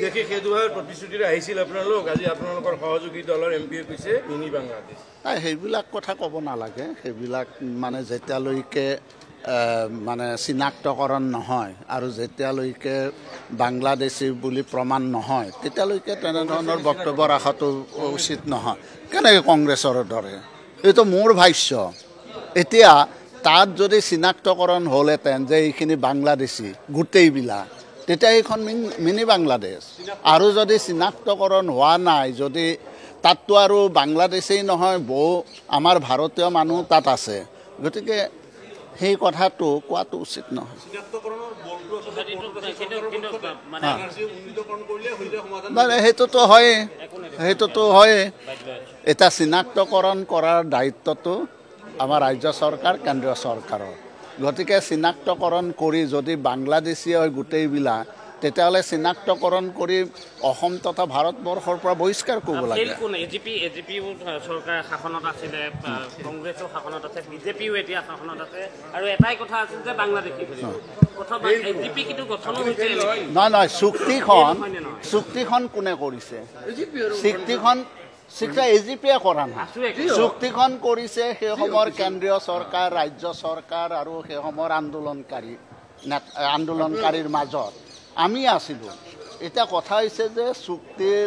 বিশেষকৈ সেইদুৱাৰ প্ৰতিশ্ৰুতিৰে আহিছিল আপোনালোক আজি আপোনালোকৰ সহযোগী দলৰ এমপিয়ে কৈছে মিনি বাংলাদেশ সেইবিলাক কথা ক'ব নালাগে সেইবিলাক মানে যেতিয়ালৈকে মানে চিনাক্তকৰণ নহয় আৰু যেতিয়ালৈকে বাংলাদেশী বুলি প্ৰমাণ নহয় তেতিয়ালৈকে তেনেধৰণৰ বক্তব্য ৰখাটো উচিত নহয় কেনেকৈ কংগ্ৰেছৰ দৰে এইটো মোৰ ভাষ্য এতিয়া তাত যদি চিনাক্তকৰণ হ'লহেঁতেন যে এইখিনি বাংলাদেশী গোটেইবিলাক তেতিয়া এইখন মিনি বাংলাদেশ আৰু যদি চিনাক্তকৰণ হোৱা নাই যদি তাততো আৰু বাংলাদেশেই নহয় বহু আমাৰ ভাৰতীয় মানুহ তাত আছে গতিকে সেই কথাটো কোৱাটো উচিত নহয় সেইটোতো হয়ে এটা চিনাক্তকৰণ কৰাৰ দায়িত্বটো আমাৰ ৰাজ্য চৰকাৰ কেন্দ্ৰীয় চৰকাৰৰ গতিকে চিনাক্তকৰণ কৰি যদি বাংলাদেশী হয় গোটেইবিলাক তেতিয়াহ'লে চিনাক্তকৰণ কৰি অসম তথা ভাৰতবৰ্ষৰ পৰা বহিষ্কাৰ কৰিব লাগে এজিপিও চৰকাৰ শাসনত আছিলে কংগ্ৰেছো শাসনত আছে বিজেপিও এতিয়া শাসনত আছে আৰু এটাই কথা আছিল যে বাংলাদেশী নহয় চুক্তিখন কোনে কৰিছে চুক্তিখন এজিপিয়ে কৰা নাই চুক্তিখন কৰিছে সেই সময়ৰ কেন্দ্ৰীয় চৰকাৰ ৰাজ্য চৰকাৰ আৰু সেই সময়ৰ আন্দোলনকাৰীৰ মাজত আমি আছিলোঁ এতিয়া কথা হৈছে যে চুক্তিৰ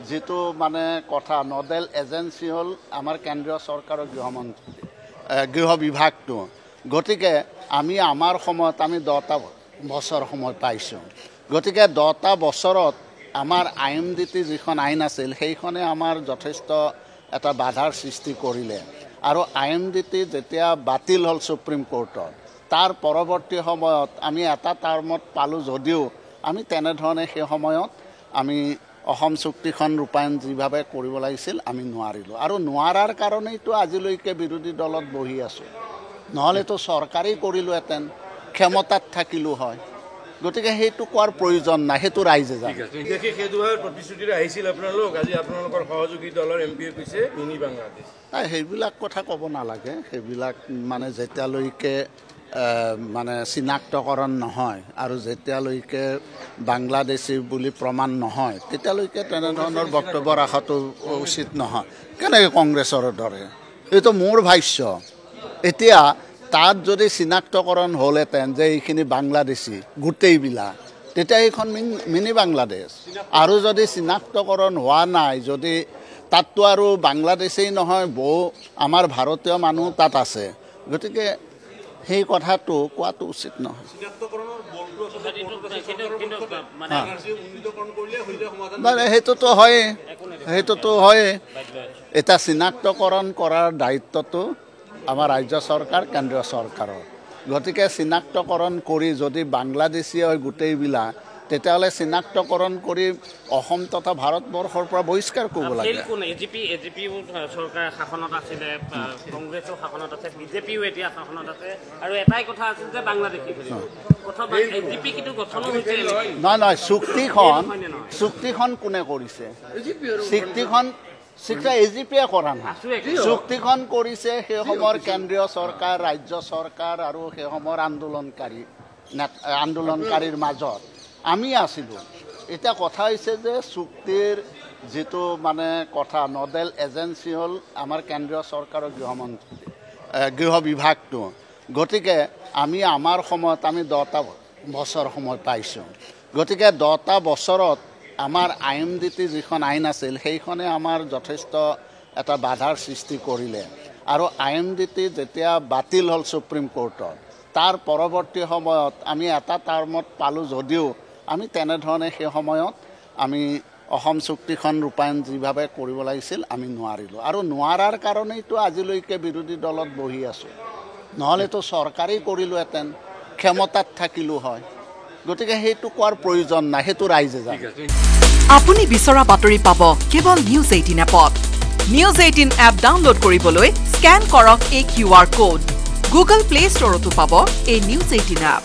যিটো মানে কথা নডেল এজেঞ্চি হ'ল আমাৰ কেন্দ্ৰীয় চৰকাৰৰ গৃহ বিভাগটো গতিকে আমি আমাৰ সময়ত আমি 10টা বছৰ সময় পাইছোঁ গতিকে 10টা বছৰত আমাৰ IMDT যিখন আইন আছিল সেইখনে আমাৰ যথেষ্ট এটা বাধাৰ সৃষ্টি কৰিলে আৰু IMDT যেতিয়া বাতিল হ'ল সুপ্ৰিম কোৰ্টত তাৰ পৰৱৰ্তী সময়ত আমি এটা টাৰ্মত পালোঁ যদিও আমি তেনেধৰণে সেই সময়ত আমি অসম চুক্তিখন ৰূপায়ণ যিভাৱে কৰিব লাগিছিল আমি নোৱাৰিলোঁ আৰু নোৱাৰাৰ কাৰণেইতো আজিলৈকে বিৰোধী দলত বহি আছোঁ নহ'লেতো চৰকাৰেই কৰিলোহেঁতেন ক্ষমতাত থাকিলোঁ হয় গতিকে সেইটো কোৱাৰ প্ৰয়োজন নাই সেইটো ৰাইজে জানে বিশেষকৈ সেইদুৱাৰ প্ৰতিশ্ৰুতিৰে আহিছিল আপোনালোক আজি আপোনালোকৰ সহযোগী দলৰ এমপিয়ে কৈছে মিনি বাংলাদেশ সেইবিলাক কথা ক'ব নালাগে সেইবিলাক মানে যেতিয়ালৈকে মানে চিনাক্তকৰণ নহয় আৰু যেতিয়ালৈকে বাংলাদেশী বুলি প্ৰমাণ নহয় তেতিয়ালৈকে তেনেধৰণৰ বক্তব্য ৰখাটো উচিত নহয় কেনেকৈ কংগ্ৰেছৰ দৰে এইটো মোৰ ভাষ্য এতিয়া তাত যদি চিনাক্তকৰণ হ'লহেঁতেন যে এইখিনি বাংলাদেশী গোটেইবিলাক তেতিয়া এইখন মিনি বাংলাদেশ আৰু যদি চিনাক্তকৰণ হোৱা নাই যদি তাততো আৰু বাংলাদেশেই নহয় বহু আমাৰ ভাৰতীয় মানুহ তাত আছে গতিকে সেই কথাটো কোৱাটো উচিত নহয় সেইটোতো হয়ে এটা চিনাক্তকৰণ কৰাৰ দায়িত্বটো আমাৰ ৰাজ্য চৰকাৰ কেন্দ্ৰীয় চৰকাৰৰ গতিকে চিনাক্তকৰণ কৰি যদি বাংলাদেশী হয় গোটেইবিলাক তেতিয়াহ'লে চিনাক্তকৰণ কৰি অসম তথা ভাৰতবৰ্ষৰ পৰা বহিষ্কাৰ কৰিব লাগে এজিপিও চৰকাৰ শাসনত আছিলে কংগ্ৰেছো শাসনত আছে বিজেপিও এতিয়া শাসনত আছে আৰু এটাই কথা আছিল যে বাংলাদেশী নহয় চুক্তিখন কোনে কৰিছে এজিপিয়ে কৰা নাই চুক্তিখন কৰিছে সেই সময়ৰ কেন্দ্ৰীয় চৰকাৰ ৰাজ্য চৰকাৰ আৰু সেই সময়ৰ আন্দোলনকাৰীৰ মাজত আমি আছিলোঁ এতিয়া কথা হৈছে যে চুক্তিৰ যিটো মানে কথা নডেল এজেঞ্চি হ'ল আমাৰ কেন্দ্ৰীয় চৰকাৰৰ গৃহ বিভাগটো গতিকে আমি আমাৰ সময়ত আমি 10টা বছৰ সময় পাইছোঁ গতিকে 10টা বছৰত আমাৰ IMDT যিখন আইন আছিল সেইখনে আমাৰ যথেষ্ট এটা বাধাৰ সৃষ্টি কৰিলে আৰু IMDT যেতিয়া বাতিল হ'ল সুপ্ৰিম কোৰ্টত তাৰ পৰৱৰ্তী সময়ত আমি এটা টাৰ্মত পালোঁ যদিও আমি তেনেধৰণে সেই সময়ত আমি অসম চুক্তিখন ৰূপায়ণ যিভাৱে কৰিব লাগিছিল আমি নোৱাৰিলোঁ আৰু নোৱাৰাৰ কাৰণেইতো আজিলৈকে বিৰোধী দলত বহি আছোঁ নহ'লেতো চৰকাৰেই কৰিলোহেঁতেন ক্ষমতাত থাকিলোঁ হয় গতিকে সেইটো কোৱাৰ প্ৰয়োজন নাই সেইটো ৰাইজে জানে আপুনি বিচৰা বাতৰি পাব কেৱল নিউজ 18 এপত নিউজ 18 এপ ডাউনলোড কৰিবলৈ স্ক্যান কৰক এই QR কোড গুগল প্লে ষ্টৰতো পাব এই নিউজ 18 এপ